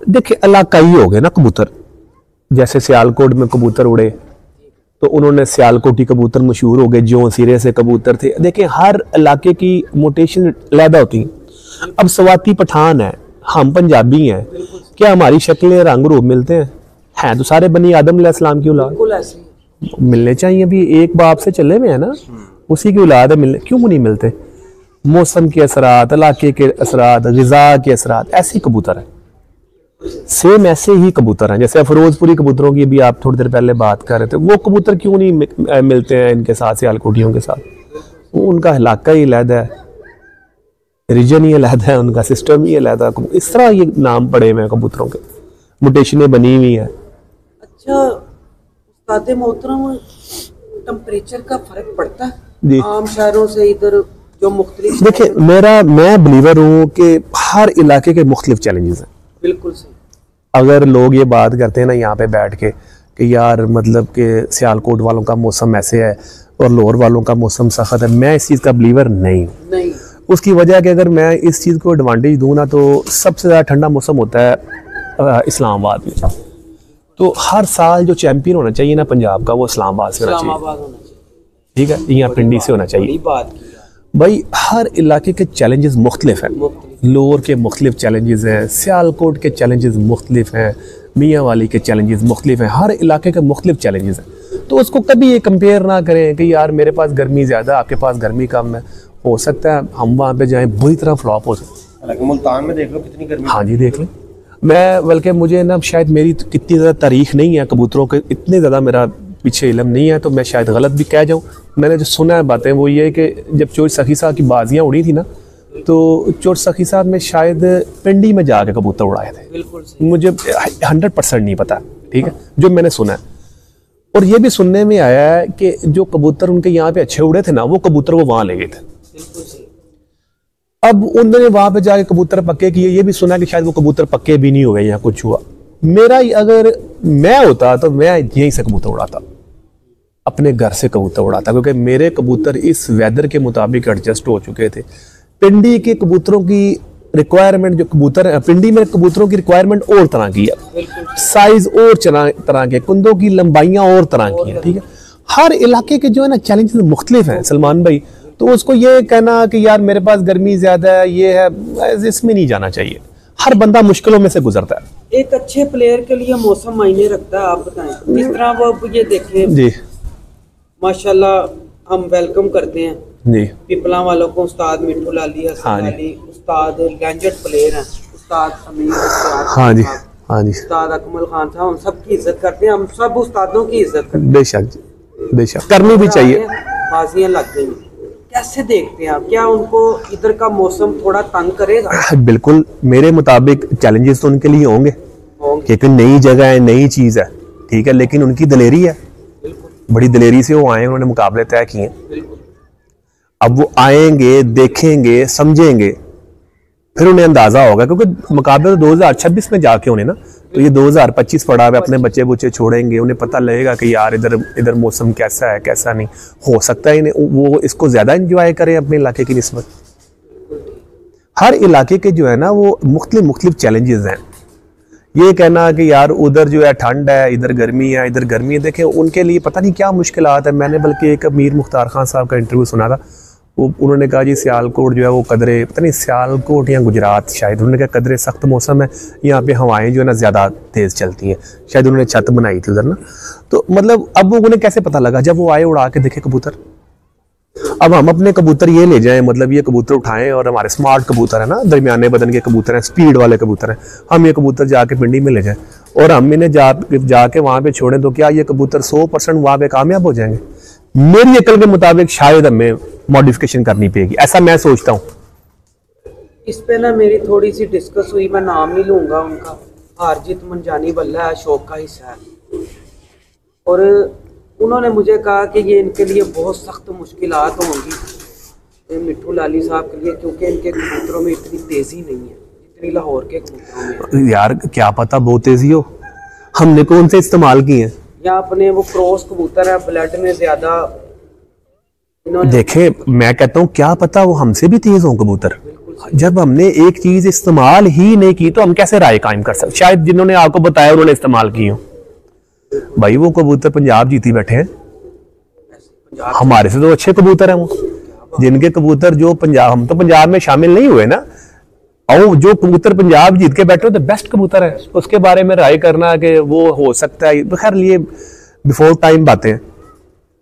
देखिए इलाकाई हो गए ना कबूतर, जैसे सियालकोट में कबूतर उड़े तो उन्होंने सियालकोटी कबूतर मशहूर हो गए, जो सिरे से कबूतर थे। देखिए हर इलाके की मोटेशन अलग होती है। अब स्वाति पठान है, हम पंजाबी हैं, क्या हमारी शक्लें रंग रूप मिलते हैं तो सारे बनी आदम अलैहिस्सलाम की औलाद मिलने चाहिए। भी एक बाप से चले हुए हैं ना, उसी की औलाद है, मिलने क्यों नहीं मिलते? मौसम के असरात, इलाके के असरात, ग़िज़ा के असरात, ऐसे कबूतर है। सेम ऐसे ही कबूतर हैं, जैसे फिरोजपुरी कबूतरों की भी आप थोड़ी देर पहले बात कर रहे थे, वो कबूतर क्यों नहीं मिलते हैं इनके साथ, सियालकोटियों के साथ? वो उनका इलाका ही अलहदा है, रीजन ही अलहदा है, उनका सिस्टम ही अलहदा है। इस तरह ये नाम पड़े हुए हैं कबूतरों के, मुटेशनें बनी हुई हैं। अच्छा उस्ताद मोहतरम, टेम्परेचर का फर्क पड़ता है आम शहरों से इधर जो मुख्तलिफ? देखिए मैं बिलीवर हूँ कि हर इलाके के मुख्तलिफ चैलेंजेस हैं। बिल्कुल सही। अगर लोग ये बात करते हैं ना यहाँ पे बैठ के कि यार मतलब कि सियालकोट वालों का मौसम ऐसे है और लाहौर वालों का मौसम सख्त है, मैं इस चीज़ का बिलीवर नहीं। उसकी वजह है कि अगर मैं इस चीज़ को एडवांटेज दूँ ना, तो सबसे ज़्यादा ठंडा मौसम होता है इस्लामाबाद में। तो हर साल जो चैंपियन होना चाहिए ना पंजाब का, वो इस्लामाबाद से होना चाहिए, ठीक है, या पिंडी से होना चाहिए। भाई हर इलाके के चैलेंजेस मुख्तलिफ हैं, लोअर के मुख्तलिफ चैलेंजेस हैं, सियालकोट के चैलेंजेस मुख्तलिफ हैं, मियाँ वाली के चैलेंजेस मुख्तलिफ हैं, हर इलाके के मुख्तलिफ चैलेंजेस हैं। तो उसको कभी ये कंपेयर ना करें कि यार मेरे पास गर्मी ज़्यादा, आपके पास गर्मी कम है। हो सकता है हम वहाँ पे जाएं बुरी तरह फ्लॉप हो सकते। मुल्तान में देख लो कितनी गर्मी। हाँ जी देख लें। मैं बल्कि मुझे ना शायद मेरी कितनी ज़्यादा तारीख नहीं है कबूतरों के, इतने ज़्यादा मेरा पीछे इल्म नहीं है, तो मैं शायद गलत भी कह जाऊँ। मैंने जो सुना है बातें वो ये है कि जब चोर सखी साहब की बाजियाँ उड़ी थी ना, तो चोर सखी साहब में शायद पिंडी में जाके कबूतर उड़ाए थे। मुझे 100% नहीं पता, ठीक है, जो मैंने सुना है। और ये भी सुनने में आया है कि जो कबूतर उनके यहाँ पे अच्छे उड़े थे ना, वो कबूतर वो वहाँ ले गए थे। अब उन्होंने वहां पे जाके कबूतर पक्के किए, ये भी सुना कि शायद वो कबूतर पक्के भी नहीं हुए या कुछ हुआ। मेरा अगर मैं होता तो मैं यहीं से कबूतर उड़ाता, अपने घर से कबूतर उड़ाता, क्योंकि मेरे कबूतर इस वेदर के मुताबिक एडजस्ट हो चुके थे। पिंडी के कबूतरों की रिक्वायरमेंट, जो कबूतर है पिंडी में, कबूतरों की रिक्वायरमेंट और तरह की है, साइज और तरह के, कुंदों की लंबाइयां और तरह की है, ठीक है। हर इलाके के जो है ना चैलेंजेस मुख्तलिफ हैं सलमान भाई। तो उसको ये कहना कि यार मेरे पास गर्मी ज्यादा है, ये है, इसमें नहीं जाना चाहिए। हर बंदा मुश्किलों में से गुजरता है। एक अच्छे प्लेयर के लिए मौसम मायने रखता है, आप बताएं जिस तरह वो ये देखें जी, माशाल्लाह हम वेलकम करते हैं जी पिपला वालों को, उस्ताद मिठू लाली, हसन अली, उस्ताद लेजेंड प्लेयर हैं, उस्ताद अमीर, हाँ जी, हाँ जी, उस्ताद अकमल खान साहब, हम सब की इज्जत करते हैं, हम सब उस्तादों की इज्जत करते हैं। बेशक जी, बेशक करनी भी चाहिए। बाजियां लग गई, कैसे देखते हैं आप? क्या उनको इधर का मौसम थोड़ा तंग करेगा? बिल्कुल, मेरे मुताबिक चैलेंजेस तो उनके लिए होंगे, क्योंकि नई जगह है, नई चीज है, ठीक है, लेकिन उनकी दलेरी है, बड़ी दलेरी से वो आए, उन्होंने मुकाबले तय किए। अब वो आएंगे, देखेंगे, समझेंगे, फिर उन्हें अंदाजा होगा, क्योंकि मुकाबले तो 2026 में जाके होने ना, तो ये 2025 पड़ा हुआ, अपने बच्चे बुच्चे छोड़ेंगे, उन्हें पता लगेगा कि यार इधर मौसम कैसा है, कैसा नहीं। हो सकता है वो इसको ज्यादा एंजॉय करें अपने इलाके की निस्बत। हर इलाके के जो है ना वो मुख्तलिफ चैलेंजेस हैं। ये कहना कि यार उधर जो है ठंड है, इधर गर्मी है, इधर गर्मी है, देखें उनके लिए पता नहीं क्या मुश्किलात है। मैंने बल्कि एक मीर मुख्तार खान साहब का इंटरव्यू सुना था, उन्होंने कहा जी सियालकोट जो है वो कदरे, पता नहीं सियालकोट या गुजरात शायद, उन्होंने कहा कदरे सख्त मौसम है, यहाँ पे हवाएं जो है ना ज़्यादा तेज़ चलती हैं, शायद उन्होंने छत बनाई थी उधर ना। तो मतलब अब वो उन्हें कैसे पता लगा? जब वो आए, उड़ा के देखे कबूतर। अब हम अपने कबूतर ये ले जाएं, मतलब ये कबूतर उठाएं, और हमारे स्मार्ट कबूतर है ना, दरमियाने बदन के कबूतर हैं, स्पीड वाले कबूतर हैं, हम ये कबूतर जाके पिंडी में ले जाएं और हम इन्हें जाके वहाँ पे छोड़ें, तो क्या ये कबूतर 100% वहाँ पे कामयाब हो जाएंगे? मेरी अकल के मुताबिक शायद हमें मॉडिफिकेशन करनी पड़ेगी, ऐसा मैं सोचता हूँ। इस पे ना मेरी थोड़ी सी डिस्कस हुई, मैं नाम नहीं लूंगा उनका, हारजीत मंजानी बल्ला है, शौक का हिस्सा है, और उन्होंने मुझे कहा कि ये इनके लिए बहुत सख्त मुश्किलात होंगी मिठू लाली साहब के लिए, क्योंकि इनके कबूतरों में इतनी तेजी नहीं है जितनी लाहौर के कबूतरों में। यार क्या पता बहुत तेजी हो, हमने कौन से इस्तेमाल किए हैं? या अपने वो क्रॉस कबूतर है, ब्लड में ज्यादा देखे, मैं कहता हूँ क्या पता वो हमसे भी तेज हों कबूतर। बिल्कुल बिल्कुल जब हमने एक चीज इस्तेमाल ही नहीं की तो हम कैसे राय कायम कर सकते? शायद जिन्होंने आपको बताया उन्होंने इस्तेमाल की हो। भाई वो कबूतर पंजाब जीती बैठे हैं, पंजाब हमारे से तो अच्छे कबूतर हैं वो, जिनके कबूतर जो पंजाब, हम तो पंजाब में शामिल नहीं हुए ना, और जो कबूतर पंजाब जीत के बैठे हो तो बेस्ट कबूतर है, उसके बारे में राय करना कि वो हो सकता है, खैर लिए बिफोर टाइम बातें हैं,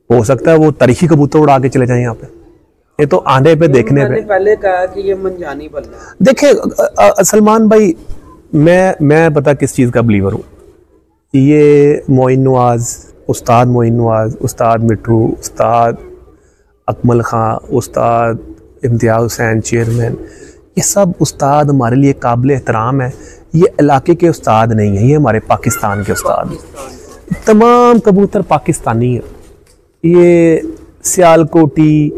हो सकता है वो तारीखी कबूतर उड़ा के चले जाएं यहाँ पे, ये तो आने पे देखने पे। पहले कहा कि ये मंजानी बल्ला है। देखिए सलमान भाई, मैं पता किस चीज़ का बिलीवर हूँ, ये मोइन नवाज, उस्ताद मोइन नवाज, उस्ताद मिट्ठू, उस्ताद अकमल खां, उस्ताद इम्तियाज़ हुसैन चेयरमैन, ये सब उस्ताद हमारे लिए काबिल एहतराम है। ये इलाके के उस्ताद नहीं है, ये हमारे पाकिस्तान के उस्ताद हैं। तमाम कबूतर पाकिस्तानी हैं। ये सियालकोटी,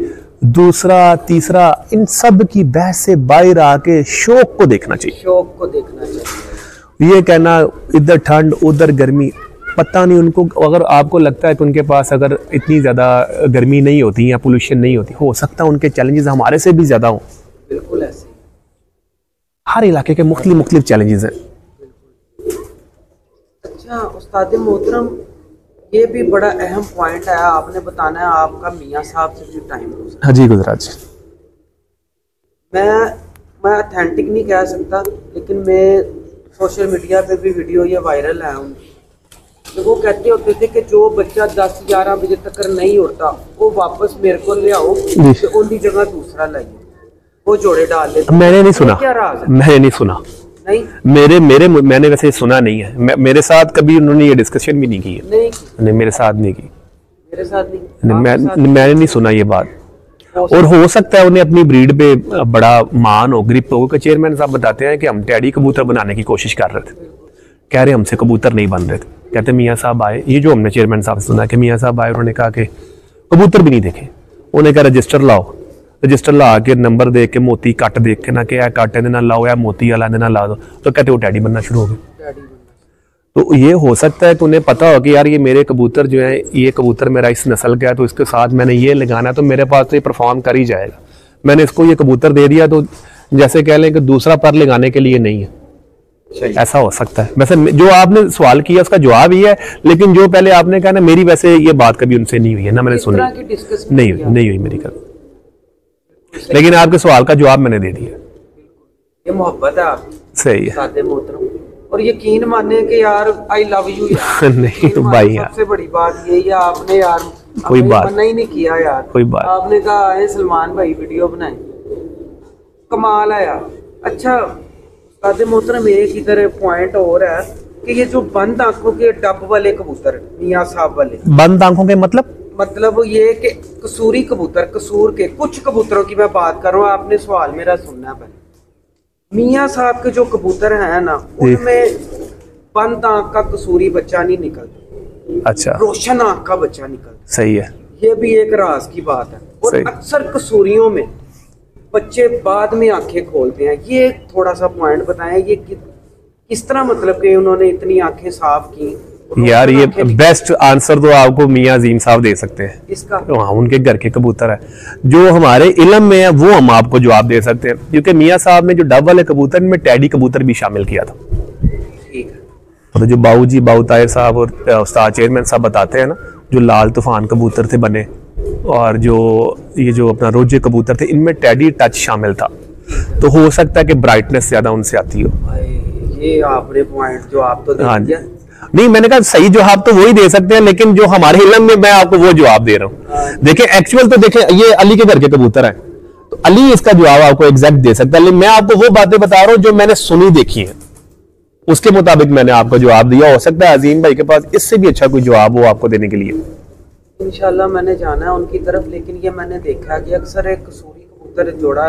दूसरा तीसरा, इन सब की बहस से बाहर आके शौक को देखना चाहिए, शौक को देखना चाहिए। ये कहना इधर ठंड उधर गर्मी, पता नहीं उनको, अगर आपको लगता है कि उनके पास अगर इतनी ज़्यादा गर्मी नहीं होती या पोल्यूशन नहीं होती, हो सकता है उनके चैलेंजेस हमारे से भी ज़्यादा हों। बिल्कुल ऐसे, हर इलाके के मुख्तलिफ चैलेंजेस हैं। अच्छा उस्ताद मोहतरम, ये भी बड़ा अहम पॉइंट है, आपने बताना है आपका मियाँ साहब से भी टाइम गुजरा। हाँ जी गुजरात जी। मैं अथेंटिक नहीं कह सकता, लेकिन मैं सोशल मीडिया पे भी वीडियो ये वायरल है उनकी, तो वो कहते होते थे कि जो बच्चा 10-11 बजे तक नहीं उठता वो वापस मेरे को ले आओ, तो उनकी जगह दूसरा लाइए, वो जोड़े डाल लेते। मैंने नहीं सुना, क्या राज है? मैंने नहीं सुना, नहीं मैंने वैसे सुना नहीं है, मेरे साथ कभी उन्होंने ये डिस्कशन भी नहीं की है। नहीं मेरे साथ नहीं की, मेरे साथ नहीं, मैंने नहीं सुना ये बात। और हो सकता है उन्हें अपनी ब्रीड पे बड़ा मान हो, ग्रिप हो, कि चेयरमैन साहब बताते हैं कि हम टैडी कबूतर बनाने की कोशिश कर रहे थे, कह रहे हमसे कबूतर नहीं बन रहे थे, कहते मियाँ साहब आए, ये जो हमने चेयरमैन साहब से सुना कि मियाँ साहब आए, उन्होंने कहा कि कबूतर भी नहीं देखे, उन्होंने कहा रजिस्टर लाओ, रजिस्टर ला के नंबर देख के मोती कट देख के ना कि काटे देना लाओ या मोती वाला देना ला दो, तो कहते वो टैडी बनना शुरू हो गए। तो ये हो सकता है कि उन्हें पता हो कि यार ये मेरे कबूतर जो है, ये कबूतर मेरा इस नस्ल का है, तो इसके साथ मैंने ये लगाना, तो मेरे पास तो ये परफॉर्म कर ही जाएगा, मैंने इसको ये कबूतर दे दिया, तो जैसे कह लें कि दूसरा पर लगाने के लिए नहीं है। ऐसा हो सकता है। वैसे जो आपने सवाल किया उसका जवाब ही है, लेकिन जो पहले आपने कहा ना, मेरी वैसे ये बात कभी उनसे नहीं हुई है ना, मैंने सुनी नहीं हुई मेरी कभी, लेकिन आपके सवाल का जवाब मैंने दे दिया। ये मोहब्बत है आपकी, सही है, सादे मोहतरम, और यकीन माने कि यार आई लव यू यार। नहीं भाई यार, सबसे बड़ी बात यही है, आपने यार कोई बात मना ही नहीं किया यार, कोई बात, आपने कहा आए सलमान भाई वीडियो बनाए, कमाल है यार। अच्छा सादे मोहतरम, एक इधर पॉइंट और है कि ये जो बंद आंखों के डब वाले कबूतर, मियाँ साहब वाले, बंद आंखों के मतलब ये कि कसूरी कबूतर, कसूर के कुछ कबूतरों की मैं बात कर रहा हूँ, आपने सवाल मेरा सुनना है। मियाँ साहब के जो कबूतर हैं ना, उनमें बंद आंख का कसूरी बच्चा नहीं निकलता, अच्छा, रोशन आंख का बच्चा निकलता। सही है, ये भी एक राज की बात है। और अक्सर कसूरियों में बच्चे बाद में आंखें खोलते हैं, ये थोड़ा सा पॉइंट बताएं, ये किस तरह, मतलब कि उन्होंने इतनी आंखें साफ की? यार ये बेस्ट आंसर तो आपको मियाँ अजीम साहब दे सकते हैं, इसका हाँ, उनके घर के कबूतर है, जो हमारे इल्म में है वो हम आपको जवाब दे सकते हैं, क्योंकि मियाँ साहब ने जो डब वाले कबूतर में टैडी कबूतर भी शामिल किया था। ठीक है, तो जो बाऊ ताहिर साहब और उस्ताद चेयरमैन साहब बताते हैं ना, जो लाल तूफान कबूतर थे बने, और जो ये जो अपना रोजे कबूतर थे, इनमें टैडी टच शामिल था, तो हो सकता है कि ब्राइटनेस ज्यादा उनसे आती हो। ये आपने पॉइंट जो आप तो दे दिया। नहीं, मैंने कहा सही जवाब तो वही दे सकते हैं, लेकिन जो हमारे इल्म में मैं आपको वो जवाब दे रहा हूँ। देखें एक्चुअल तो देखें, ये अली के घर के कबूतर हैं, तो अली इसका जवाब आपको एग्जैक्ट दे सकता है, लेकिन मैं आपको वो बातें बता रहा हूँ जो मैंने सुनी देखी है, उसके मुताबिक मैंने आपको जवाब दिया। हो सकता है अजीम भाई के पास इससे भी अच्छा कोई जवाब हो आपको देने के लिए। इंशाल्लाह मैंने जाना है उनकी तरफ, लेकिन ये मैंने देखा कि अक्सर एक कसूरी कबूतर जोड़ा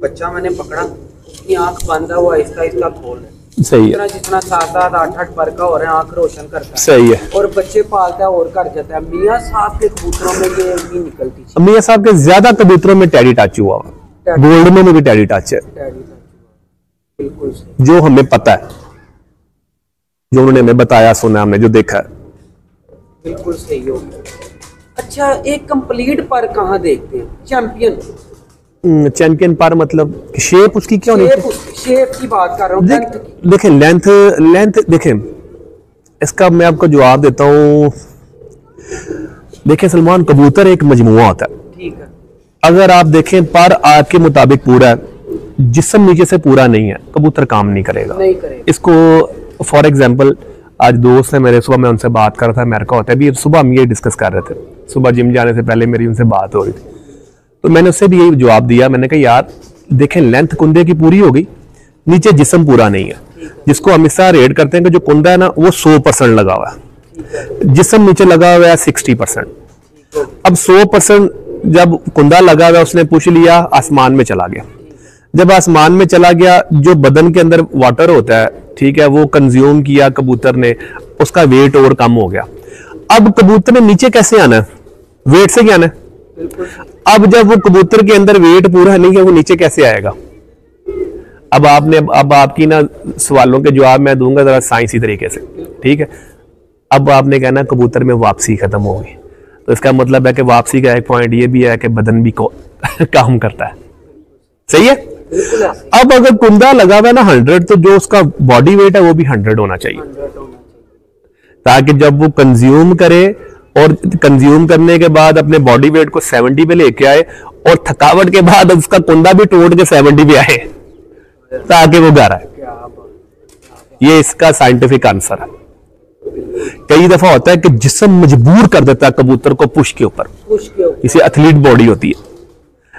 बच्चा मैंने पकड़ा, उसकी आंख बंद है, वो आहिस्ता आहिस्ता खोल है, सही है, जितना 7-7 8-8 पर का हो रहा है, आंख रोशन करता है, सही है, और बच्चे पालता है और कर जाता है। मियाँ साहब के कबूतरों में ये नहीं निकलती चीज़। मियाँ साहब के ज्यादा कबूतरों में टैडी टच हुआ, गोल्ड में भी टैडी टच है, बिल्कुल सही, जो हमें पता है, जो उन्होंने हमें बताया, सुना, हमने जो देखा है, बिल्कुल सही हो गया। अच्छा, एक कंप्लीट पर कहाँ देखते हैं? चैंपियन चैंपियन पर मतलब शेप उसकी क्या होनी चाहिए? शेप की बात कर रहा हूँ। देखें लेंथ देखें, इसका मैं आपको जवाब देता हूं। देखें सलमान, कबूतर एक मजमुआ होता है। ठीक है। अगर आप देखें पर आपके मुताबिक पूरा है, जिस्म नीचे से पूरा नहीं है, कबूतर काम नहीं करेगा। इसको फॉर एग्जांपल आज दोस्त है मेरे, सुबह मैं उनसे बात कर रहा था, अमेरिका होता है अभी, सुबह हम ये डिस्कस कर रहे थे, सुबह जिम जाने से पहले मेरी उनसे बात हो रही थी, तो मैंने उससे भी यही जवाब दिया। मैंने कहा यार देखें, लेंथ कुंदे की पूरी हो गई, नीचे जिस्म पूरा नहीं है, जिसको हम इस रेट करते हैं कि जो कुंदा है ना वो 100% लगा हुआ है, जिस्म नीचे लगा हुआ है 60%। अब 100% जब कुंदा लगा हुआ है, उसने पुश लिया, आसमान में चला गया। जब आसमान में चला गया, जो बदन के अंदर वाटर होता है, ठीक है, वो कंज्यूम किया कबूतर ने, उसका वेट और कम हो गया। अब कबूतर ने नीचे कैसे आना है? वेट से क्या आना है? अब जब वो कबूतर के अंदर वेट पूरा नहीं है, वो नीचे कैसे आएगा? अब आपकी ना सवालों के जवाब मैं दूंगा जरा साइंसी तरीके से, ठीक है। अब आपने कहना कबूतर में वापसी खत्म हो गई, तो इसका मतलब है कि वापसी का एक पॉइंट ये भी है कि बदन भी काम करता है। सही है। अब अगर कुंदा लगा हुआ है ना 100, तो जो उसका बॉडी वेट है वो भी 100 होना चाहिए, ताकि जब वो कंज्यूम करे और कंज्यूम करने के बाद अपने बॉडी वेट को 70 पे लेके आए, और थकावट के बाद उसका कुंदा भी तोड़ के 70 पे आए, ताकि वो घर आए। ये इसका साइंटिफिक आंसर है। कई दफा होता है कि जिस्म मजबूर कर देता है कबूतर को पुश के ऊपर, इसे एथलीट बॉडी होती है,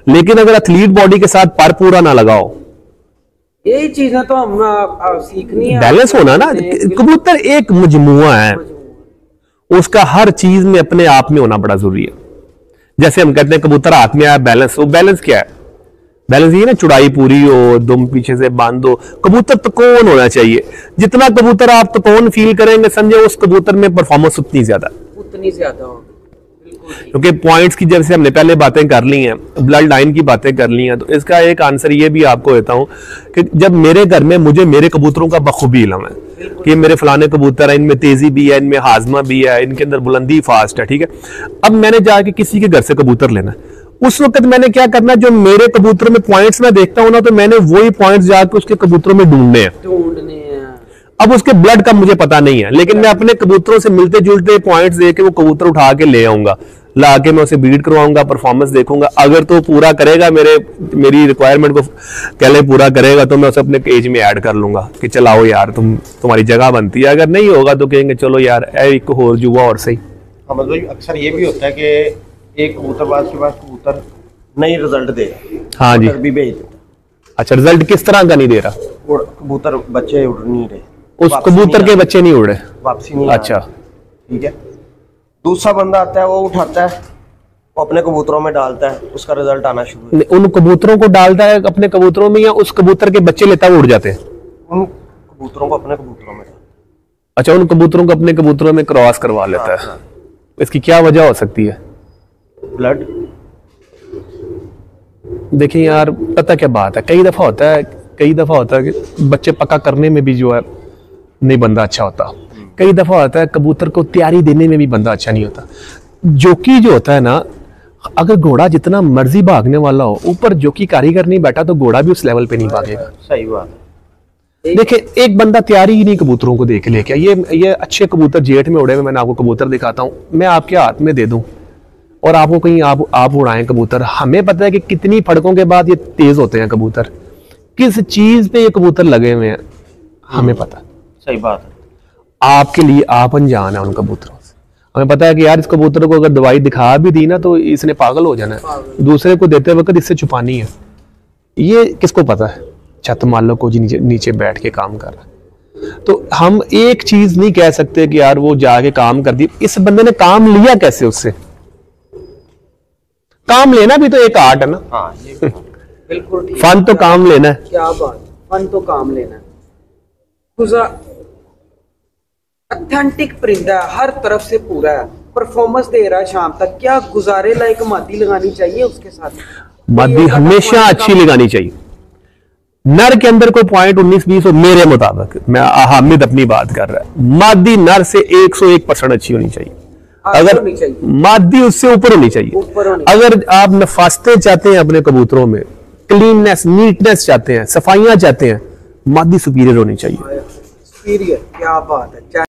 लेकिन अगर एथलीट बॉडी के साथ पर पूरा ना लगाओ, यही चीजें तो हम सीखनी है, बैलेंस होना ना। कबूतर एक मजमुआ है, उसका हर चीज में अपने आप में होना बड़ा जरूरी है। जैसे हम कहते हैं कबूतर हाथ में आया बैलेंस, वो बैलेंस क्या है? बैलेंस ये ना चुड़ाई पूरी हो, दुम पीछे से बांध दो, कबूतर तकोन होना चाहिए। जितना कबूतर आप तकोन फील करेंगे, समझे उस कबूतर में परफॉर्मेंस उतनी ज्यादा हो। क्योंकि पॉइंट्स की जब से हमने पहले बातें कर ली हैं, ब्लड लाइन की बातें कर ली हैं, तो इसका एक आंसर ये भी आपको देता हूं कि जब मेरे घर में मुझे मेरे कबूतरों का बखूबी इल्म है कि मेरे फलाने कबूतर है, इनमें तेजी भी है, इनमें हाजमा भी है, इनके अंदर बुलंदी फास्ट है, ठीक है। अब मैंने जाके किसी के घर से कबूतर लेना, उस वक्त मैंने क्या करना, जो मेरे कबूतरों में पॉइंट्स मैं देखता हूं ना, तो मैंने वही पॉइंट्स जाके उसके कबूतरों में ढूंढने हैं। अब उसके ब्लड का मुझे पता नहीं है, लेकिन मैं अपने कबूतरों से मिलते जुलते पॉइंट्स देके वो कबूतर उठा के ले आऊंगा, ला के मैं उसे ब्रीड करवाऊंगा, परफॉर्मेंस देखूंगा। अगर तो पूरा करेगा, मेरी रिक्वायरमेंट को पहले पूरा करेगा, तो मैं उसे अपने केज में ऐड कर लूंगा कि चलाओ यार, तुम्हारी जगह बनती है। अगर नहीं होगा तो कहेंगे चलो यार एक और जुआ और सही। मतलब अक्सर ये भी होता है कि एक कबूतरबाज के पास कबूतर नहीं रिजल्ट दे, हाँ जी, भी भेज देता। अच्छा, रिजल्ट किस तरह का नहीं दे रहा? कबूतर बच्चे उड़ नहीं रहे, उस कबूतर के बच्चे नहीं उड़ रहे, वापसी नहीं। अच्छा, ठीक है। दूसरा बंदा आता है, वो उठाता है, वो अपने कबूतरों में डालता है, उसका रिजल्ट आना शुरू। उन कबूतरों को डालता है अपने कबूतरों में, या उस कबूतर के बच्चे लेता है वो उड़ जाते हैं? उन कबूतरों को अपने कबूतरों में। अच्छा, उन कबूतरों को अपने कबूतरों में क्रॉस करवा लेता है। इसकी क्या वजह हो सकती है? ब्लड। देखिए यार, पता क्या बात है, कई दफा होता है कि बच्चे पक्का करने में भी जो है नहीं बंदा अच्छा होता, कई दफा होता है कबूतर को तैयारी देने में भी बंदा अच्छा नहीं होता। जोकी जो होता है ना, अगर घोड़ा जितना मर्जी भागने वाला हो, ऊपर जोकी कारीगर नहीं बैठा तो घोड़ा भी उस लेवल पे नहीं भागेगा। सही बात है। देखिए, एक बंदा तैयारी ही नहीं कबूतरों को देख लेके, ये अच्छे कबूतर जेठ में उड़े हुए, मैंने आपको कबूतर दिखाता हूँ, मैं आपके हाथ में दे दूं और आपको कहीं आप उड़ाएं कबूतर, हमें पता है कि कितनी फड़कों के बाद ये तेज होते हैं कबूतर, किस चीज पे ये कबूतर लगे हुए हैं हमें पता। सही बात है। आपके लिए आप अनजान है उन कबूतरों से। हमें पता है कि यार इस कबूतर को अगर दवाई दिखा भी दी ना तो इसने पागल हो जाना है, दूसरे को देते वक्त इससे छुपानी है। ये किसको पता है? छत मालो को जी नीचे बैठ के काम कर रहा है। तो हम एक चीज नहीं कह सकते कि यार वो जाके काम कर दी, इस बंदे ने काम लिया कैसे उससे? काम लेना भी तो एक आर्ट है ना। हाँ, ये बिल्कुल ठीक। फन तो काम लेना है। क्या बात, फन तो काम लेना है। ऑथेंटिक परिंदा है, हर तरफ से पूरा है, परफॉर्मेंस दे रहा है शाम तक। क्या गुजारे लायक मादी लगानी चाहिए उसके साथ? मादी हमेशा अच्छी लगानी चाहिए। नर के अंदर कोई पॉइंट 19-20 हो, मेरे मुताबिक, मैं हामिद अपनी बात कर रहा है, मादी नर से 101% अच्छी होनी चाहिए। अगर होनी चाहिए, मादी उससे ऊपर होनी चाहिए। ऊपर होनी अगर आप नफासते चाहते हैं अपने कबूतरों में, क्लीननेस नीटनेस चाहते हैं, सफाइयां चाहते हैं, मादी सुपीरियर होनी चाहिए। सुपीरियर, क्या बात है।